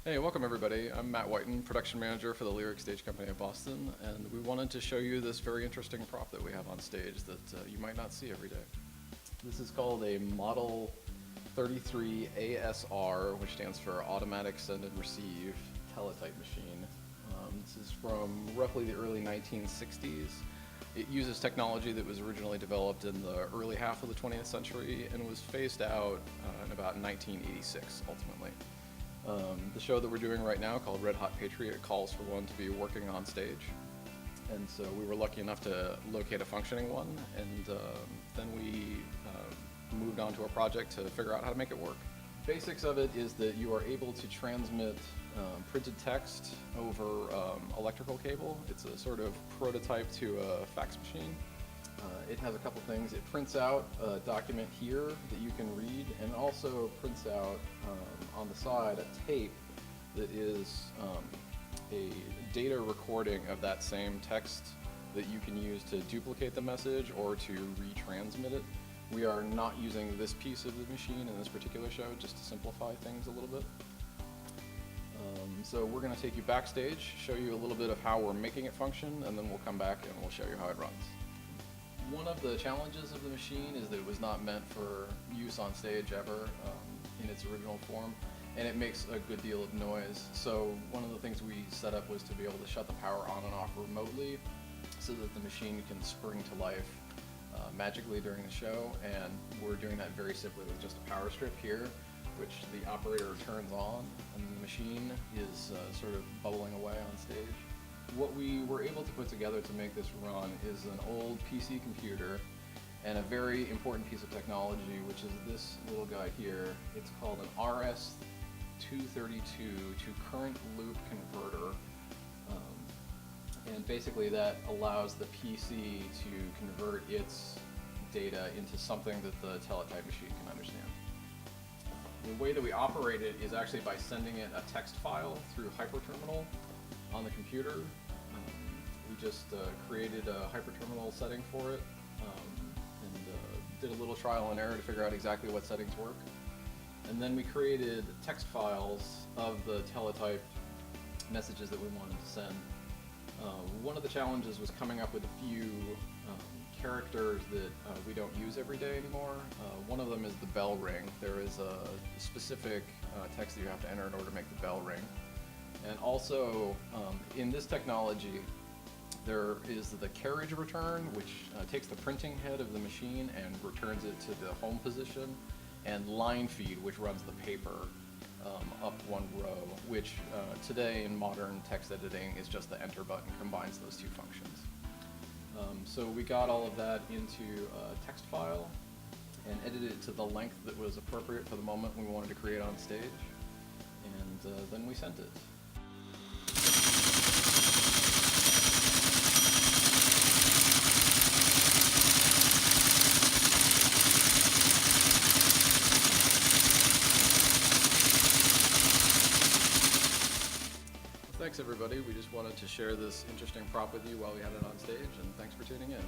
Hey, welcome everybody. I'm Matt Whiton, production manager for the Lyric Stage Company of Boston, and we wanted to show you this very interesting prop that we have on stage that you might not see every day. This is called a Model 33 ASR, which stands for Automatic Send and Receive Teletype Machine. This is from roughly the early 1960s. It uses technology that was originally developed in the early half of the 20th century and was phased out in about 1986 ultimately. The show that we're doing right now, called Red Hot Patriot, calls for one to be working on stage. And so we were lucky enough to locate a functioning one, and then we moved on to a project to figure out how to make it work. Basics of it is that you are able to transmit printed text over electrical cable. It's a sort of prototype to a fax machine. It has a couple things. It prints out a document here that you can read, and it also prints out on the side a tape that is a data recording of that same text that you can use to duplicate the message or to retransmit it. We are not using this piece of the machine in this particular show, just to simplify things a little bit. So we're going to take you backstage, show you a little bit of how we're making it function, and then we'll come back and we'll show you how it runs. One of the challenges of the machine is that it was not meant for use on stage ever in its original form, and it makes a good deal of noise. So one of the things we set up was to be able to shut the power on and off remotely so that the machine can spring to life magically during the show, and we're doing that very simply with just a power strip here, which the operator turns on, and the machine is sort of bubbling away on stage. What we were able to put together to make this run is an old PC computer and a very important piece of technology, which is this little guy here. It's called an RS-232 to current loop converter. And basically that allows the PC to convert its data into something that the teletype machine can understand. The way that we operate it is actually by sending it a text file through hyperterminal on the computer. We just created a hyperterminal setting for it and did a little trial and error to figure out exactly what settings work. And then we created text files of the teletype messages that we wanted to send. One of the challenges was coming up with a few characters that we don't use every day anymore. One of them is the bell ring. There is a specific text that you have to enter in order to make the bell ring. And also, in this technology, there is the carriage return, which takes the printing head of the machine and returns it to the home position, and line feed, which runs the paper up one row, which today in modern text editing is just the enter button, combines those two functions. So we got all of that into a text file and edited it to the length that was appropriate for the moment we wanted to create on stage, and then we sent it. Thanks everybody. We just wanted to share this interesting prop with you while we had it on stage, and thanks for tuning in.